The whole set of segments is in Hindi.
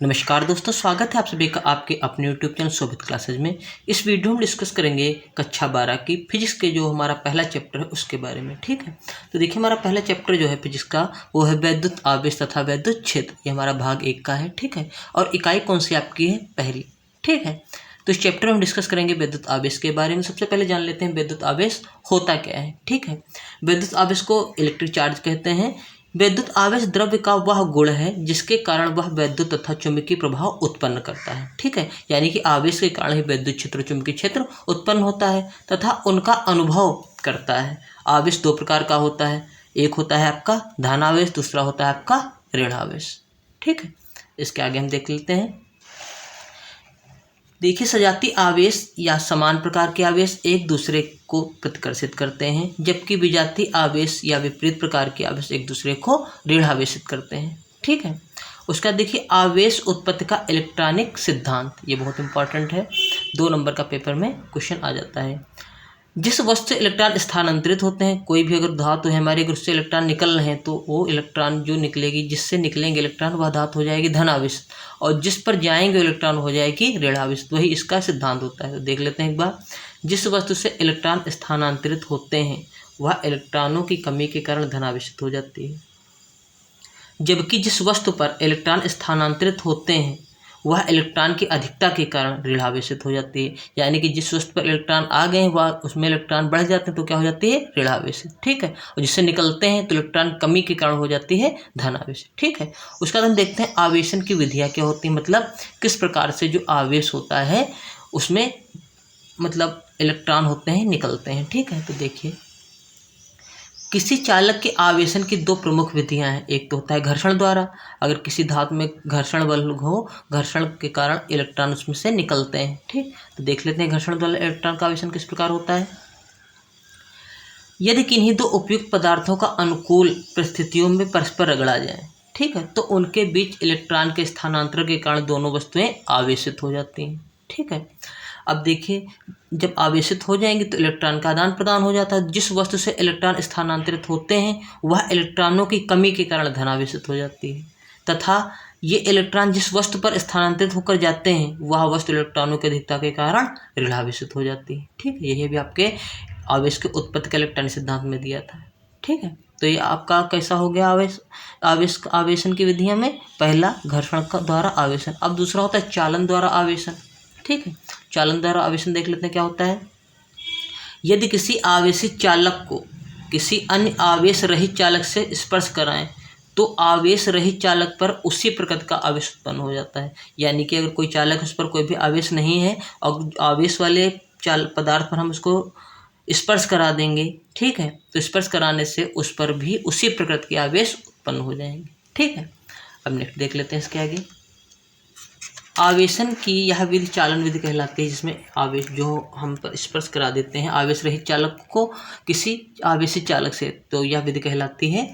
नमस्कार दोस्तों, स्वागत है आप सभी का आपके अपने यूट्यूब चैनल शोभित क्लासेज में। इस वीडियो में डिस्कस करेंगे कक्षा 12 की फिजिक्स के जो हमारा पहला चैप्टर है उसके बारे में। ठीक है, तो देखिए हमारा पहला चैप्टर जो है फिजिक्स का वो है वैद्युत आवेश तथा वैद्युत क्षेत्र। ये हमारा भाग 1 का है। ठीक है, और इकाई कौन सी आपकी है? पहली। ठीक है, तो इस चैप्टर में हम डिस्कस करेंगे वैद्युत आवेश के बारे में। सबसे पहले जान लेते हैं वैद्युत आवेश होता क्या है। ठीक है, वैद्युत आवेश को इलेक्ट्रिक चार्ज कहते हैं। वैद्युत आवेश द्रव्य का वह गुण है जिसके कारण वह वैद्युत तथा चुंबकीय प्रभाव उत्पन्न करता है। ठीक है, यानी कि आवेश के कारण ही वैद्युत क्षेत्र चुंबकीय क्षेत्र उत्पन्न होता है तथा उनका अनुभव करता है। आवेश दो प्रकार का होता है, एक होता है आपका धन आवेश, दूसरा होता है आपका ऋण आवेश। ठीक है, इसके आगे हम देख लेते हैं। देखिए, सजातीय आवेश या समान प्रकार के आवेश एक दूसरे को प्रतिकर्षित करते हैं, जबकि विजातीय आवेश या विपरीत प्रकार के आवेश एक दूसरे को ऋण आवेशित करते हैं। ठीक है, उसका देखिए आवेश उत्पत्ति का इलेक्ट्रॉनिक सिद्धांत, ये बहुत इंपॉर्टेंट है, 2 नंबर का पेपर में क्वेश्चन आ जाता है। जिस वस्तु से इलेक्ट्रॉन स्थानांतरित होते हैं, कोई भी अगर धातु है हमारी, अगर उससे इलेक्ट्रॉन निकल रहे हैं तो वो इलेक्ट्रॉन जो निकलेगी, जिससे निकलेंगे इलेक्ट्रॉन, वह धातु हो जाएगी धन आवेश, और जिस पर जाएंगे इलेक्ट्रॉन हो जाएगी ऋण आवेश। वही इसका सिद्धांत होता है। तो देख लेते हैं एक बार। जिस वस्तु से इलेक्ट्रॉन स्थानांतरित होते हैं वह इलेक्ट्रॉनों की कमी के कारण धन आवेशित हो जाती है, जबकि जिस वस्तु पर इलेक्ट्रॉन स्थानांतरित होते हैं वह इलेक्ट्रॉन की अधिकता के कारण ऋण आवेशित हो जाती है। यानी कि जिस वस्तु पर इलेक्ट्रॉन आ गए हैं वह उसमें इलेक्ट्रॉन बढ़ जाते हैं तो क्या हो जाती है? ऋण आवेशित। ठीक है, और जिससे निकलते हैं तो इलेक्ट्रॉन कमी के कारण हो जाती है धन आवेशित। ठीक है, उसके बाद हम देखते हैं आवेशन की विधियाँ क्या होती हैं, मतलब किस प्रकार से जो आवेश होता है उसमें मतलब इलेक्ट्रॉन होते हैं निकलते हैं। ठीक है, तो देखिए किसी चालक के आवेशन की 2 प्रमुख विधियां हैं। एक तो होता है घर्षण द्वारा, अगर किसी धातु में घर्षण बल हो, घर्षण के कारण इलेक्ट्रॉन उसमें से निकलते हैं। ठीक, तो देख लेते हैं घर्षण द्वारा इलेक्ट्रॉन का आवेशन किस प्रकार होता है। यदि किन्हीं 2 उपयुक्त पदार्थों का अनुकूल परिस्थितियों में परस्पर रगड़ा जाए, ठीक है, तो उनके बीच इलेक्ट्रॉन के स्थानांतरण के कारण दोनों वस्तुएं आवेशित हो जाती हैं। ठीक है, अब देखिए जब आवेशित हो जाएंगे तो इलेक्ट्रॉन का आदान प्रदान हो जाता है। जिस वस्तु से इलेक्ट्रॉन स्थानांतरित होते हैं वह इलेक्ट्रॉनों की कमी के कारण धनावेशित हो जाती है, तथा ये इलेक्ट्रॉन जिस वस्तु पर स्थानांतरित होकर जाते हैं वह वस्तु इलेक्ट्रॉनों की अधिकता के कारण ऋणावेशित हो जाती है। ठीक है, यही भी आपके आवेश के उत्पत्ति का इलेक्ट्रॉनिक सिद्धांत में दिया था। ठीक है, तो ये आपका कैसा हो गया आवेशन की विधियों में। पहला घर्षण का द्वारा आवेशन, अब दूसरा होता है चालन द्वारा आवेशन। ठीक है, चालन द्वारा आवेशन देख लेते हैं क्या होता है। यदि किसी आवेशित चालक को किसी अन्य आवेश रहित चालक से स्पर्श कराएं तो आवेश रहित चालक पर उसी प्रकृति का आवेश उत्पन्न हो जाता है। यानी कि अगर कोई चालक उस पर कोई भी आवेश नहीं है और आवेश वाले पदार्थ पर हम उसको स्पर्श करा देंगे, ठीक है, तो स्पर्श कराने से उस पर भी उसी प्रकृति के आवेश उत्पन्न हो जाएंगे। ठीक है, अब नेक्स्ट देख लेते हैं इसके आगे। आवेशन की यह विधि चालन विधि कहलाती है, जिसमें आवेश जो हम पर स्पर्श करा देते हैं आवेश रहित चालक को किसी आवेशित चालक से, तो यह विधि कहलाती है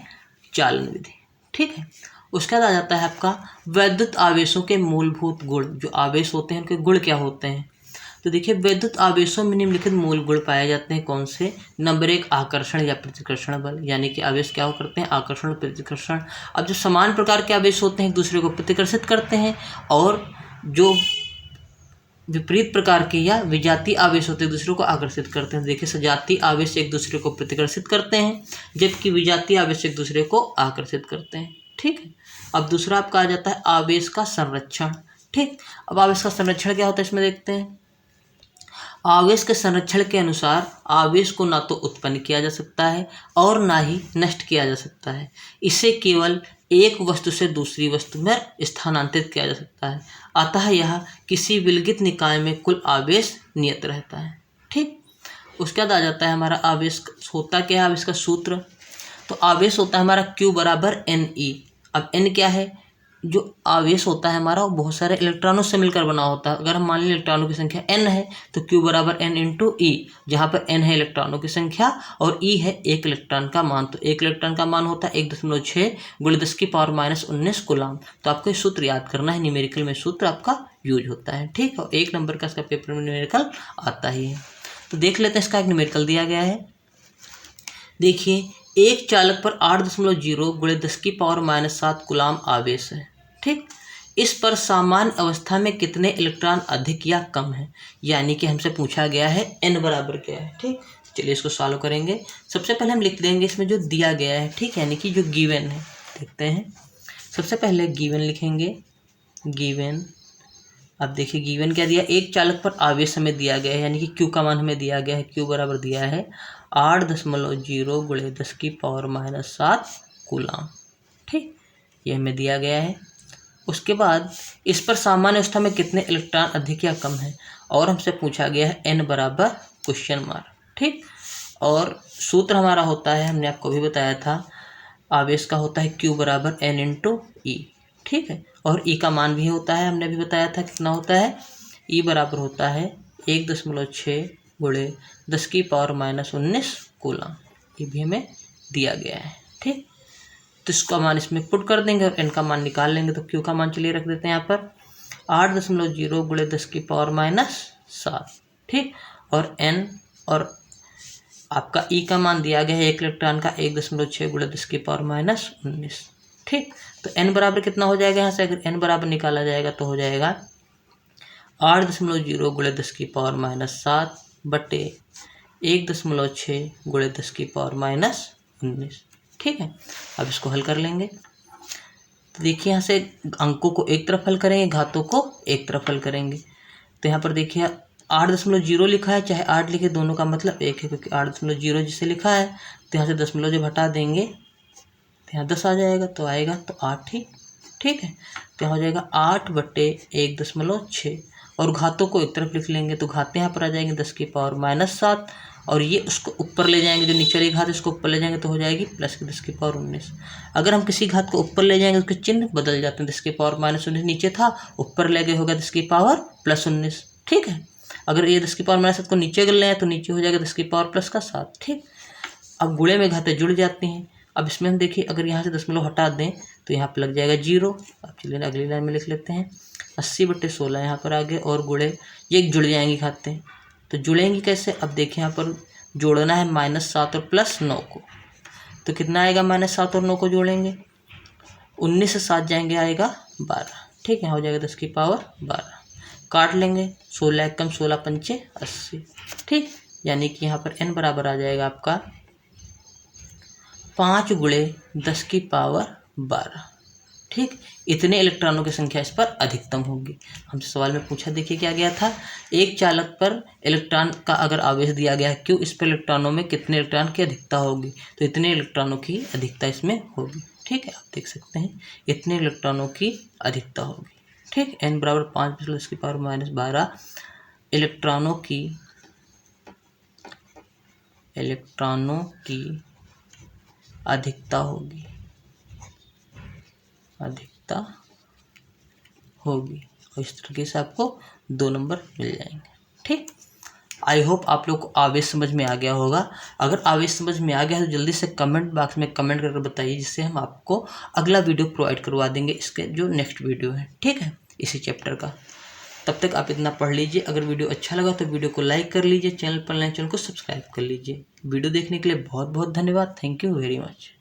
चालन विधि। ठीक है, उसके बाद आ जाता है आपका वैद्युत आवेशों के मूलभूत गुण। जो आवेश होते हैं उनके गुण क्या होते हैं, तो देखिए वैद्युत आवेशों में निम्नलिखित मूल गुण पाए जाते हैं। कौन से? नंबर 1 आकर्षण या प्रतिकर्षण बल, यानी कि आवेश क्या करते हैं? आकर्षण और प्रतिकर्षण। अब जो समान प्रकार के आवेश होते हैं एक दूसरे को प्रतिकर्षित करते हैं, और जो विपरीत प्रकार के या विजातीय आवेश होते हैं दूसरे को आकर्षित करते हैं। देखिए सजातीय आवेश एक दूसरे को प्रतिकर्षित करते हैं, जबकि विजातीय आवेश एक दूसरे को आकर्षित करते हैं। ठीक है, अब दूसरा आपका आ जाता है आवेश का संरक्षण। ठीक, अब आवेश का संरक्षण क्या होता है इसमें देखते हैं। आवेश के संरक्षण के अनुसार आवेश को ना तो उत्पन्न किया जा सकता है और ना ही नष्ट किया जा सकता है। इसे केवल एक वस्तु से दूसरी वस्तु में स्थानांतरित किया जा सकता है, अतः यह किसी विलगित निकाय में कुल आवेश नियत रहता है। ठीक, उसके बाद आ जाता है हमारा आवेश होता क्या है, आवेश का सूत्र। तो आवेश होता है हमारा Q बराबर NE। अब N क्या है? जो आवेश होता है हमारा वो बहुत सारे इलेक्ट्रॉनों से मिलकर बना होता है। अगर हम मान लें इलेक्ट्रॉनों की संख्या n है तो Q बराबर n इंटू ई, जहाँ पर n है इलेक्ट्रॉनों की संख्या और e है एक इलेक्ट्रॉन का मान। तो एक इलेक्ट्रॉन का मान होता है 1.6 × 10⁻⁻19 कूलाम। तो आपको ये सूत्र याद करना है, न्यूमेरिकल में सूत्र आपका यूज होता है। ठीक है, 1 नंबर का इसका पेपर में न्यूमेरिकल आता ही है। तो देख लेते हैं इसका एक न्यूमेरिकल दिया गया है। देखिए एक चालक पर 8.0 × 10⁻⁷ कूलाम आवेश है। ठीक, इस पर सामान्य अवस्था में कितने इलेक्ट्रॉन अधिक या कम है, यानी कि हमसे पूछा गया है n बराबर क्या है। ठीक, चलिए इसको सॉल्व करेंगे। सबसे पहले हम लिख देंगे इसमें जो दिया गया है, ठीक, यानी कि जो गिवन है। देखते हैं, सबसे पहले गिवन लिखेंगे, गिवन। अब देखिए गिवन क्या दिया, एक चालक पर आवेश हमें दिया गया है, यानी कि Q का मान हमें दिया गया है। Q बराबर दिया है 8.0 गुणे 10⁻⁷ कूलाम। ठीक, ये हमें दिया गया है। उसके बाद इस पर सामान्य अवस्था में कितने इलेक्ट्रॉन अधिक या कम है, और हमसे पूछा गया है n बराबर क्वेश्चन मार्क। ठीक, और सूत्र हमारा होता है, हमने आपको भी बताया था, आवेश का होता है Q बराबर n × E। ठीक है, और E का मान भी होता है, हमने भी बताया था कितना होता है, E बराबर होता है 1.6 गुणे 10⁻⁻19 कूलाम। ये भी हमें दिया गया है। ठीक, तो इसका मान इसमें पुट कर देंगे और n का मान निकाल लेंगे। तो Q का मान चलिए रख देते हैं यहाँ पर 8.0 गुणे 10⁻⁷। ठीक, और n और आपका E का मान दिया गया है एक इलेक्ट्रॉन का 1.6 गुणे 10⁻⁻19। ठीक, तो n बराबर कितना हो जाएगा, यहाँ से अगर n बराबर निकाला जाएगा तो हो जाएगा 8.0 गुणे 10⁻⁷ बटे 1.6 गुणे 10⁻⁻19। ठीक है, अब इसको हल कर लेंगे। तो देखिए यहाँ से अंकों को एक तरफ हल करेंगे, घातों को एक तरफ हल करेंगे। तो यहाँ पर देखिए 8.0 लिखा है, चाहे 8 लिखे, दोनों का मतलब एक है, क्योंकि 8.0 जिसे लिखा है तो यहाँ से दशमलव जब हटा देंगे तो यहाँ 10 आ जाएगा, तो आएगा तो 8 ही। ठीक है, तो यहाँ हो जाएगा 8/1.6, और घातों को एक तरफ लिख लेंगे, तो घातें यहाँ पर आ जाएंगे 10⁻⁷, और ये उसको ऊपर ले जाएंगे, जो नीचे वाली घात इसको ऊपर ले जाएंगे तो हो जाएगी +10⁻19। अगर हम किसी घात को ऊपर ले जाएंगे उसके चिन्ह बदल जाते हैं, 10⁻⁻19 नीचे था, ऊपर ले गए होगा 10⁻+19। ठीक है, अगर ये 10⁻⁷ को नीचे कर ले तो नीचे हो जाएगा 10⁻+7। ठीक, अब गुणे में घातें जुड़ जाती हैं। अब इसमें हम देखिए, अगर यहाँ से दशमलव हटा दें तो यहाँ पर लग जाएगा 0। अब चलिए अगली लाइन में लिख लेते हैं 80/16 यहाँ पर आगे, और गुणे ये जुड़ जाएंगी घातें। तो जुड़ेंगी कैसे, अब देखिए यहाँ पर जोड़ना है -7 और +9 को, तो कितना आएगा, -7 और 9 को जोड़ेंगे, 19 से 7 जाएंगे, आएगा 12। ठीक है, हो जाएगा 10⁻12। काट लेंगे, 16 कम 16 पंचे 80। ठीक, यानी कि यहाँ पर n बराबर आ जाएगा आपका 5 गुणे 10⁻12। ठीक, इतने इलेक्ट्रॉनों की संख्या इस पर अधिकतम होगी। हमसे सवाल में पूछा, देखिए क्या गया था, एक चालक पर इलेक्ट्रॉन का अगर आवेश दिया गया है Q, इस पर इलेक्ट्रॉनों में कितने इलेक्ट्रॉन की अधिकता होगी, तो इतने इलेक्ट्रॉनों की अधिकता इसमें होगी। ठीक है, आप देख सकते हैं इतने इलेक्ट्रॉनों की अधिकता होगी। ठीक, n बराबर 5/10⁻12 इलेक्ट्रॉनों की अधिकता होगी, और इस तरीके से आपको 2 नंबर मिल जाएंगे। ठीक, आई होप आप लोग को आवेश समझ में आ गया होगा। अगर आवेश समझ में आ गया है तो जल्दी से कमेंट बॉक्स में कमेंट करके बताइए, जिससे हम आपको अगला वीडियो प्रोवाइड करवा देंगे, इसके जो नेक्स्ट वीडियो है, ठीक है, इसी चैप्टर का। तब तक आप इतना पढ़ लीजिए। अगर वीडियो अच्छा लगा तो वीडियो को लाइक कर लीजिए, चैनल पर नए चैनल को सब्सक्राइब कर लीजिए। वीडियो देखने के लिए बहुत बहुत धन्यवाद। Thank you very much.